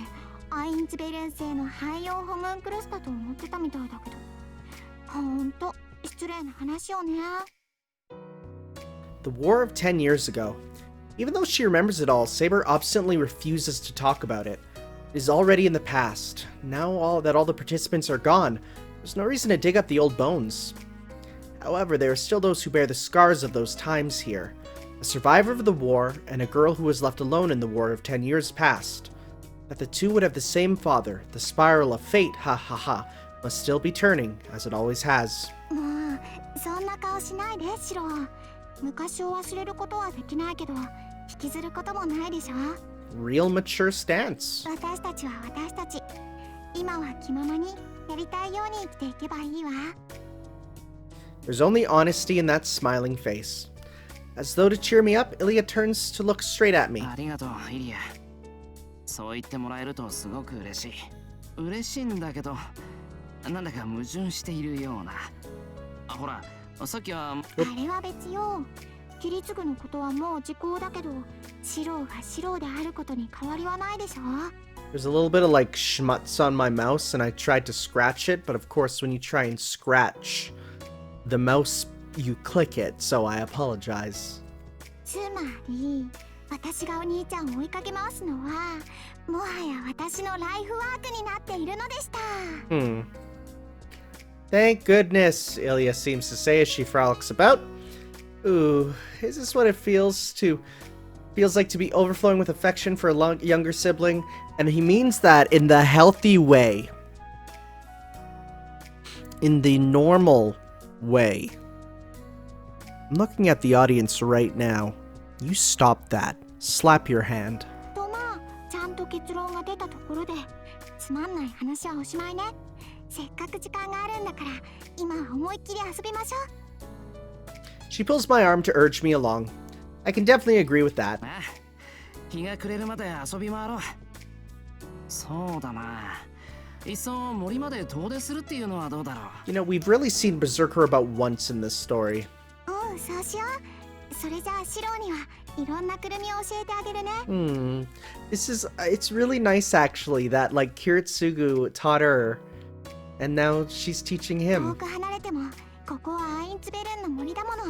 アインズベルン星の汎用ホムンクルスだと思ってたみたいだけど、ほんと失礼な話よね。
The war of 10 years ago. Even though she remembers it all, Saber obstinately refuses to talk about it. It is already in the past. Now all the participants are gone, there's no reason to dig up the old bones. However, there are still those who bear the scars of those times here. A survivor of the war, and a girl who was left alone in the war of 10 years past. That the two would have the same father, the spiral of fate, ha ha ha, must still be turning, as it always has.
もうそんな顔しないでシロ。昔を忘れることはできないけど引きずることもないでしょ。
Real mature stance.
私たちは私たち。今は気ままにやりたいように生きていけばいいわ。
There's only honesty in that smiling face. As though to cheer me up, Illya turns to look straight at me.
ありがとうイリア。そう言ってもらえるとすごく嬉しい。嬉しいんだけどなんだか矛盾しているような。ほらさっきは
あれは別よ。キリツグのことはもう時効だけどシロがシロであることに変わりはないでしょ。
There's a little bit of like schmutz on my mouse, and I tried to scratch it, but of course when you try and scratch the mouse, you click it, so I apologize.
つまり私がお兄ちゃんを追いかけ回すのはもはや私のライフワークになっているのでした。
Thank goodness, Illya seems to say as she frolics about. Ooh, is this what it feels like to be overflowing with affection for a younger sibling? And he means that in the healthy way. In the normal way. I'm looking at the audience right now. You stop that. Slap your hand.
とまあちゃんと結論が出たところでつまんない話はおしまいね。せっかく時間があるんだから、今は思いっきり遊びましょう。
She pulls my arm to urge me along. I can definitely agree with that.
ああ、日が暮れるまで遊び回ろう。そうだな。いっそ森まで遠出するっていうのはどうだろう。
You know, we've really seen Berserker about once in this story.
うん、そうしよう。それじゃあシロにはいろんなくるみを教えてあげるね。
It's really nice actually that like Kiritsugu taught her and now she's teaching
遠
him.
く離れてもここはアインツベルンの森だもの。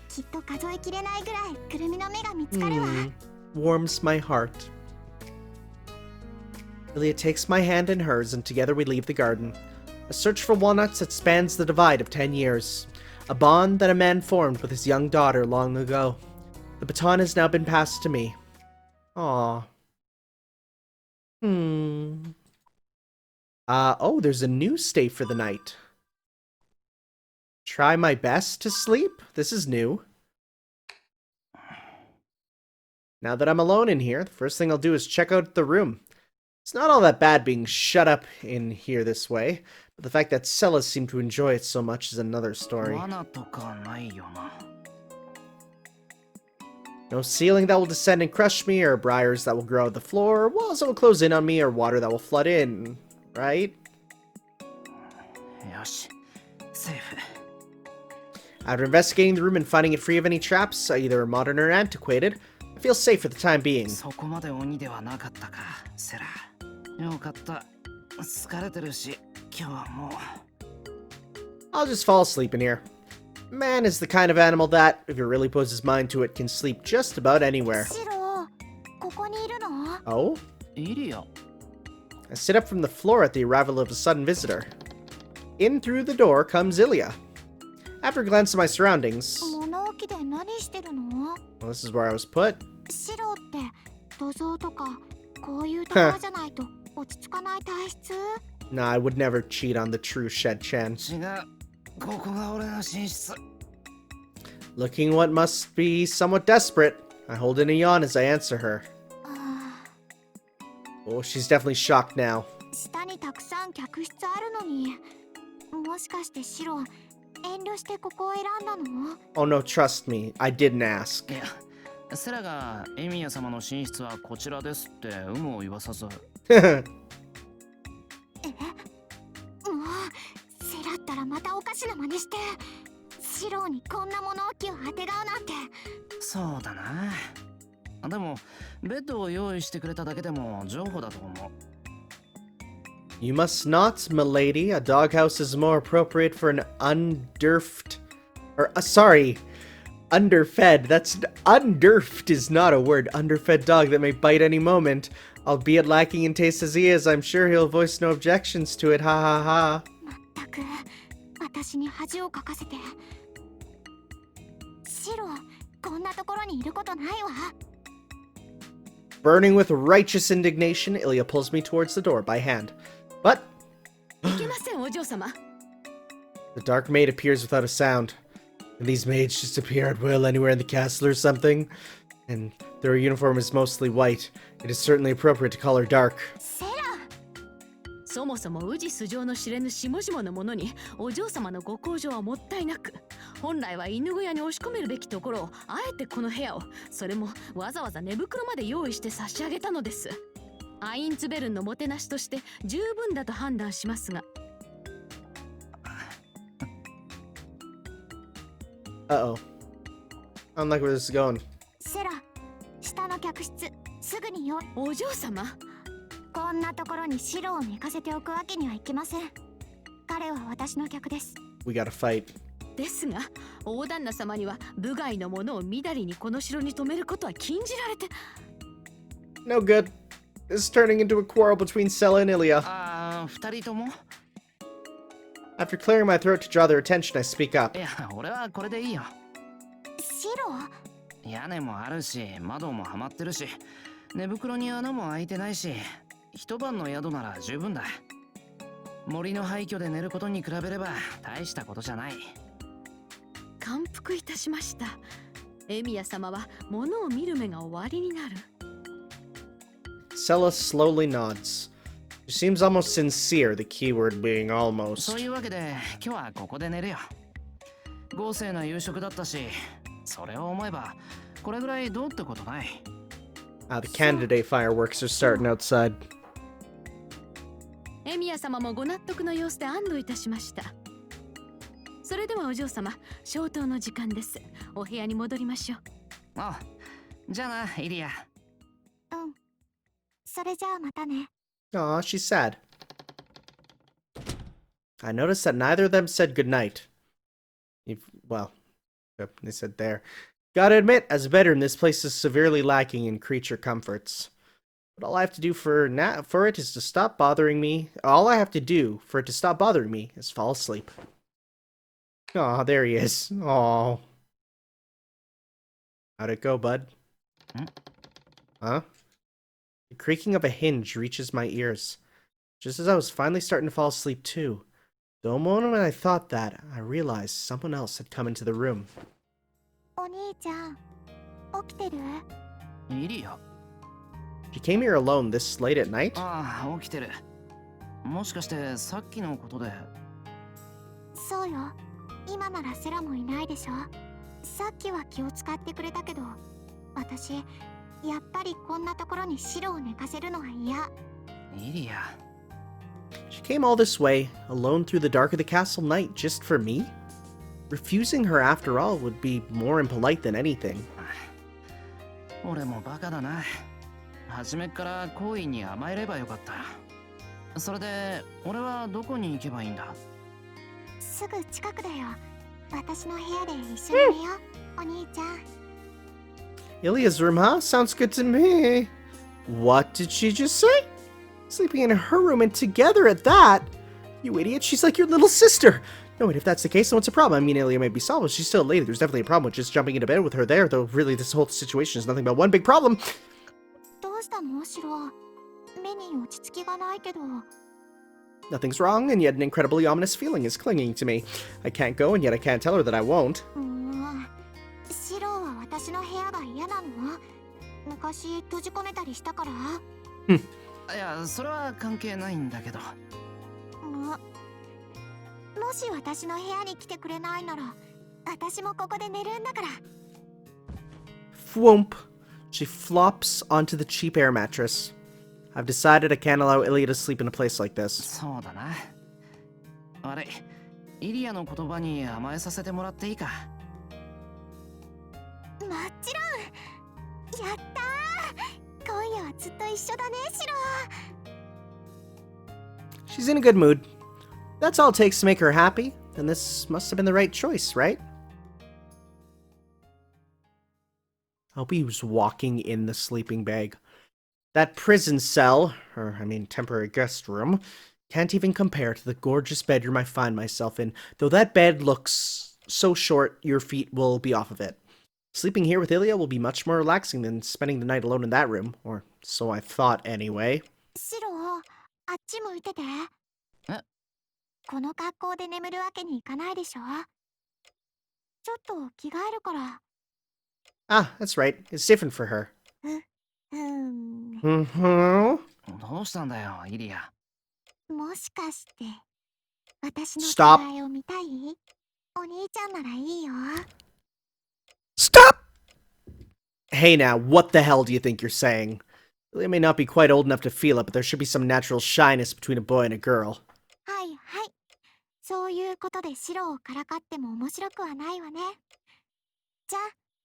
きっと数えきれないぐらいくるみの芽が見つかるわ。
Warms my heart. Illya takes my hand in hers and together we leave the garden. A search for walnuts that spans the divide of 10 years. A bond that a man formed with his young daughter long ago. The baton has now been passed to me. Aww. Oh, there's a new stay for the night. Try my best to sleep? This is new. Now that I'm alone in here, the first thing I'll do is check out the room. It's not all that bad being shut up in here this way, but the fact that Celas seem to enjoy it so much is another story. No ceiling that will descend and crush me, or briars that will grow out of the floor, walls that will close in on me, or water that will flood in, right? After investigating the room and finding it free of any traps, either modern or antiquated, I feel safe for the time being. I'll just fall asleep in here. Man is the kind of animal that, if he really puts his mind to it, can sleep just about anywhere.
シロ、ここにいるの？
Oh?
Illya.
I sit up from the floor at the arrival of a sudden visitor. In through the door comes Illya. After a glance at my surroundings...
物置で何してるの？
Well, this is where I was put.
シロって土蔵とかこういうところじゃないと落ち着かない体質？
Nah, I would never cheat on the true Shed-chan.
違う。ここが俺の寝室。
Looking what must be somewhat desperate, I hold in a yawn as I answer her. Oh, she's definitely shocked now.
下にたくさん客室あるのに、もしかしてシロ遠慮してここを選んだの？
Oh no, trust me, I didn't ask.
いや、セラがエミヤ様の寝室はこちらですって有無を言わさず。
もうセラったらまたおかしな真似してシロにこんな物置をあてがうなんて。
そうだな。でもベッドを用意してくれただけでも譲歩だと思う。
You must not, milady. A doghouse is more appropriate for an underfed... underfed. That's... underfed is not a word. Underfed dog that may bite any moment. Albeit lacking in taste as he is, I'm sure he'll voice no objections to it. Ha ha ha.
まったく私に恥をかかせて。シロ、こんなところにいることないわ。
Burning with righteous indignation, Illya pulls me towards the door by hand. But...
いけません、お嬢様。
The dark maid appears without a sound. And these maids just appear at will anywhere in the castle or something. And their uniform is mostly white. It is certainly appropriate to call her dark.
セラ、
そもそも宇治素性の知れぬ下々の者にお嬢様のご厚情はもったいなく、本来は犬小屋に押し込めるべきところをあえてこの部屋を、それもわざわざ寝袋まで用意して差し上げたのです。アインツベルンのもてなしとして十分だと判断しますが。
Uh-oh. I don't like where this is going.
セラ、下の客室すぐによ。
お嬢様、
こんなところにシロを寝かせておくわけにはいきません。彼は私の客です。
We gotta fight.
ですが大旦那様には部外の者をみだりにこの城に泊めることは禁じられて。
No good. This is turning into a quarrel between Sela and Illya.
二人とも？
After clearing my throat to draw their attention, I speak up.
いや、俺はこれでいいよ。
シロ、
屋根もあるし、窓もはまってるし、寝袋に穴も開いてないし、一晩の宿なら十分だ。森の廃墟で寝ることに比べれば大したことじゃない。
感服いたしました。エミヤ様は物を見る目が終わりになる。
Sela slowly nods. She seems almost sincere, the keyword being
そう
almost.
いうわけで今日はここで寝るよ。豪勢な夕食だったし、それを思えばこれぐらいどうってことない。
Ah, the candidate fireworks are starting outside.
エミヤ様もご納得の様子で安堵いたしました。それではお嬢様、消灯の時間です。お部屋に戻りましょう。
あ、じゃあな、イリア。
うん。それじゃあまたね。
Aw, she's sad. I noticed that neither of them said goodnight. Well, they said there. Gotta admit, as a bedroom, this place is severely lacking in creature comforts. But all I have to do for it is to stop bothering me. All I have to do for it to stop bothering me is fall asleep. Aw, there he is. Aw. How'd it go, bud? Huh? The creaking of a hinge reaches my ears, just as I was finally starting to fall asleep too. The moment I thought that, I realized someone else had come into the room.
お兄ちゃん、起きてる？
イリア。
She came here alone this late at night?
ああ、起きてる。もしかしてさっきのことで。
そうよ。今ならセラもいないでしょ。さっきは気を使ってくれたけど、私やっぱりこんなところに白を寝かせるのは嫌。
イリア。
She came all this way, alone through the dark of the castle night, just for me? Refusing her after all would be more impolite than anything.
俺もバカだな。初めっから好意に甘えればよかった。それで俺はどこに行けばいいんだ？
すぐ近くだよ。私の部屋で一緒に寝よう、お兄ちゃん。
Illya's room, huh? Sounds good to me. What did she just say? Sleeping in her room and together at that? You idiot, she's like your little sister. No, wait, if that's the case, then what's the problem? I mean, Illya may be solved, but she's still a lady. There's definitely a problem with just jumping into bed with her there, though really this whole situation is nothing but one big problem.
どうしたの、シロ？目に落ち着きがないけど。
Nothing's wrong, and yet an incredibly ominous feeling is clinging to me. I can't go, and yet I can't tell her that I won't.
シロは私の部屋が嫌なの？昔閉じ込めたりしたから？
いや、それは関係ないんだけど。
もし私の部屋に来てくれないなら、私もここで寝るんだから。
Fwomp. She flops onto the cheap air mattress. I've decided I can't allow Illya to sleep in a place like this.
そうだな。悪い。イリアの言葉に甘えさせてもらっていいか？
もちろん。やったー。今夜はずっと一緒だね、シロ。
She's in a good mood. That's all it takes to make her happy, and this must have been the right choice, right? I hope he was walking in the sleeping bag. That prison cell, or I mean temporary guest room, can't even compare to the gorgeous bedroom I find myself in, though that bed looks so short your feet will be off of it. Sleeping here with Illya will be much more relaxing than spending the night alone in that room, or so I thought anyway.
シロ、あっち向いてて。
え？
この格好で眠るわけにいかないでしょ。ちょっと着替えるから。
Ah, that's right. It's different for her.
どうしたんだよ、イリア。
もしかして、私の着
Stop.
替えを見たい？お兄ちゃんならいいよ。
Stop! Hey now, what the hell do you think you're saying? Illya may not be quite old enough to feel it, but there should be some natural shyness between a boy and a girl.
はいはい。そういうことで白をからかっても面白くはないわね。じゃ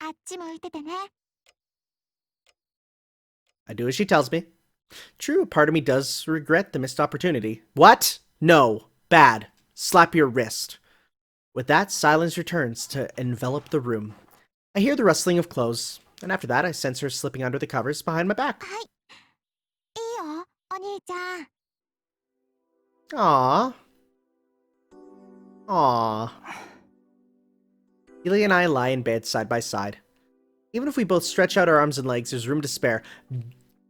あ、あっち向いててね。
I do as she tells me. True, a part of me does regret the missed opportunity. What? No. Bad. Slap your wrist. With that, silence returns to envelop the room. I hear the rustling of clothes, and after that I sense her slipping under the covers behind my back.
はい。いいよ、お兄ちゃん。
Aww. Aww. Illya and I lie in bed side by side. Even if we both stretch out our arms and legs, there's room to spare.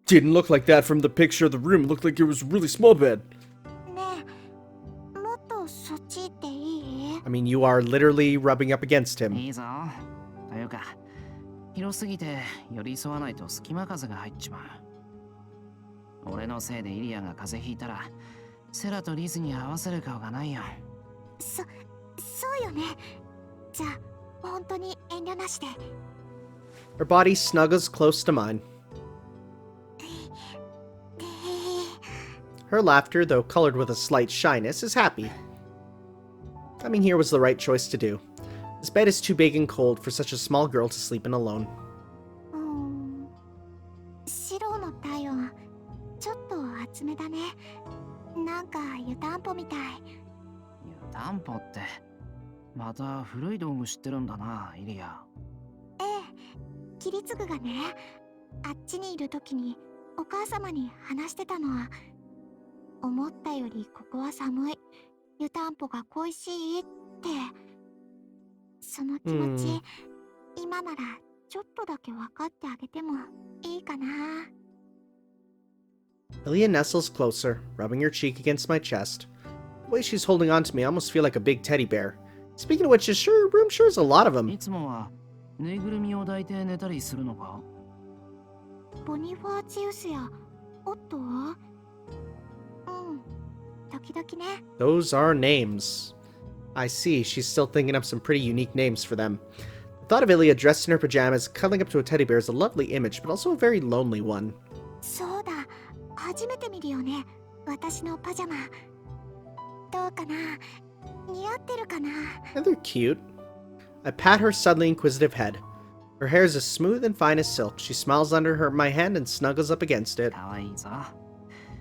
Didn't look like that from the picture of the room. It looked like it was a really small bed.
ねえ、もっとそっち行っていい？
I mean, you are literally rubbing up against him.
いいぞ。というか、広すぎて寄り添わないと隙間風が入っちまう。俺のせいでイリアが風邪ひいたら、セラとリズに合わせる顔がないよ。
そうよね。じゃあ、本当に遠慮なしで。
Her body snuggles close to mine. Her laughter, though colored with a slight shyness, is happy. Coming here was the right choice to do. This bed is too big and cold for such a small girl to sleep in alone.
白の体温、ちょっと厚めだね。なんか湯たんぽみたい。
湯たんぽって、また古い道具知ってるんだな、イリア。
ええ、キリツグがね、あっちにいる時にお母様に話してたのは、思ったよりここは寒い、湯たんぽが恋しいって。その気持ち、今ならちょっとだけ分かってあげてもいいかな。
Illya nestles closer, rubbing her cheek against my chest. The way she's holding on to me, I almost feel like a big teddy bear. Speaking of which, this room sure is a lot of them.
いつもはぬいぐるみを抱いて寝たりするのか？
ボニファーチウスやオットは？時々ね。
Those are names. I see, she's still thinking up some pretty unique names for them. The thought of Illya dressed in her pajamas, cuddling up to a teddy bear is a lovely image, but also a very lonely one.
そうだ、初めて見るよね、私のパジャマ。どうかな？似合ってるかな？
They're cute. I pat her suddenly inquisitive head. Her hair is as smooth and fine as silk. She smiles under my hand and snuggles up against it.
かわいいぞ。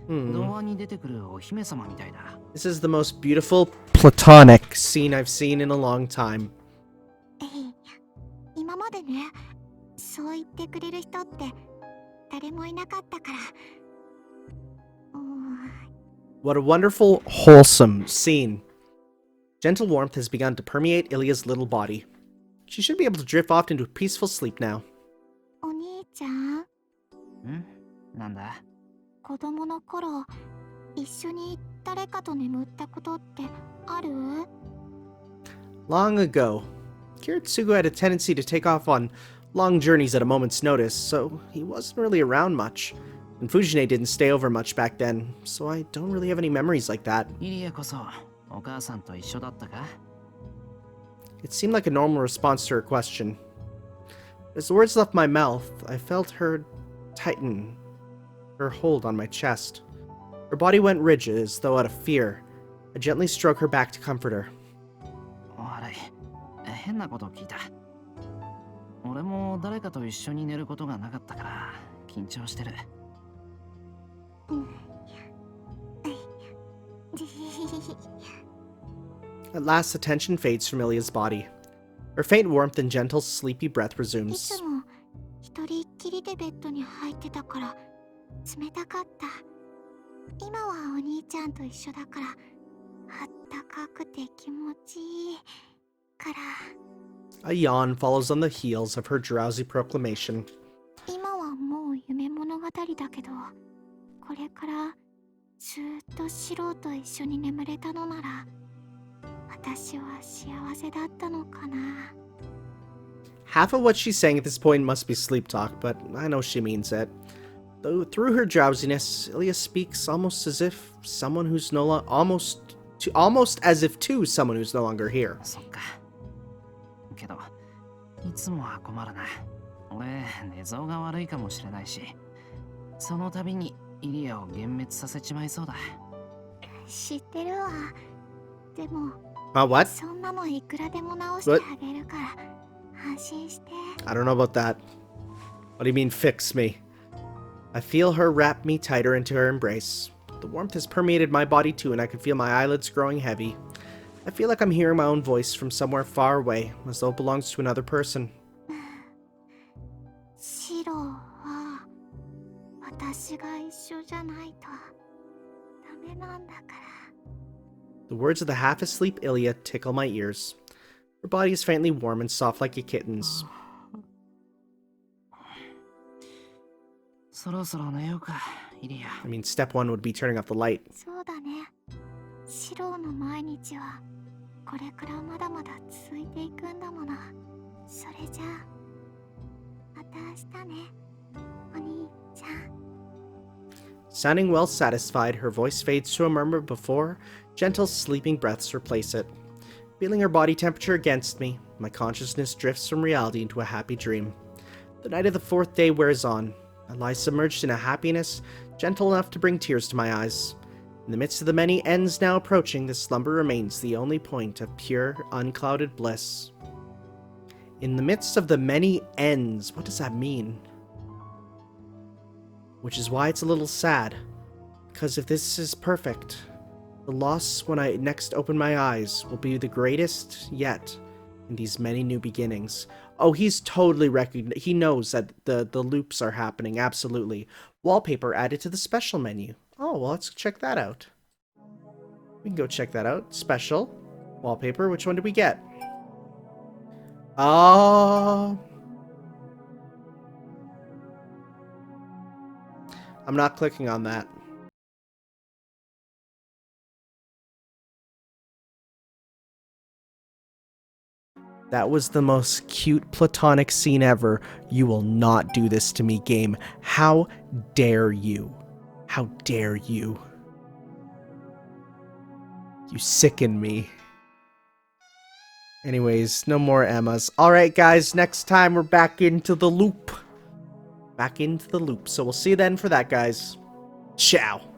童話に出てくるお姫様みたいだ。
This is the most beautiful platonic scene I've seen in a long time.
今までね、そう言ってくれる人って誰もいなかったから。
What a wonderful, wholesome scene. Gentle warmth has begun to permeate Illya's little body. She should be able to drift off into peaceful sleep now.
お兄ちゃん、
なんだ？
子供の頃、一緒に誰かと眠ったことってある？
Long ago, Kiritsugu had a tendency to take off on long journeys at a moment's notice, so he wasn't really around much. And Fujine didn't stay over much back then, so I don't really have any memories like that.
イリアこそお母さんと一緒だったか？
It seemed like a normal response to her question. As the words left my mouth, I felt her tighten her hold on my chest. Her body went rigid as though out of fear. I gently stroked her back to comfort her.
悪い。変なこと聞いた。俺も誰かと一緒に寝ることがなかったから緊張してる。
At last, the tension fades from Illya's body. Her faint warmth and gentle, sleepy breath
い
resumes.
つも一人っきりでベッドに入ってたから冷たかった。今はお兄ちゃんと一緒だからあったかくて気持ちいいから。
A yawn follows on the heels of her drowsy proclamation.
今はもう夢物語だけど、これからずっとシロと一緒に眠れたのなら私は幸せだったのかな。
Half of what she's saying at this point must be sleep talk, but I know she means it. Though through her drowsiness, Illya speaks almost as if someone who's almost as if to someone who's no longer here.
そっか。けど、いつもは困るな。俺、寝相が悪いかもしれないし、その度にイリアを幻滅させちまいそうだ。
知ってるわ。でも、
What?
そんなのいくらでも直してあげるから安心して。
I don't know about that. What do you mean, fix me? I feel her wrap me tighter into her embrace. The warmth has permeated my body too, and I can feel my eyelids growing heavy. I feel like I'm hearing my own voice from somewhere far away, as though it belongs to another person.
シロは私が一緒じゃないとダメなんだから。
The words of the half-asleep Illya tickle my ears. Her body is faintly warm and soft like a kitten's.
そろそろ寝ようか、イリア。
I mean, step one would be turning off the light.
そうだね。シロの毎日はこれからまだまだ続いていくんだもの。それじゃあまた明日ね、お兄ちゃん。
Sounding well satisfied, her voice fades to a murmur before gentle sleeping breaths replace it. Feeling her body temperature against me, my consciousness drifts from reality into a happy dream. The night of the 4th day wears on. I lie submerged in a happiness gentle enough to bring tears to my eyes. In the midst of the many ends now approaching, this slumber remains the only point of pure, unclouded bliss. In the midst of the many ends, what does that mean? Which is why it's a little sad. Because if this is perfect, the loss when I next open my eyes will be the greatest yet in these many new beginnings. Oh, he's totally he knows that the loops are happening, absolutely. Wallpaper added to the special menu. Oh, well, let's check that out. We can go check that out. Special. Wallpaper, which one did we get? Oh. I'm not clicking on that. That was the most cute platonic scene ever. You will not do this to me, game. How dare you? How dare you? You sicken me. Anyways, no more Emmas. Alright guys, next time we're back into the loop. Back into the loop. So we'll see you then for that, guys. Ciao.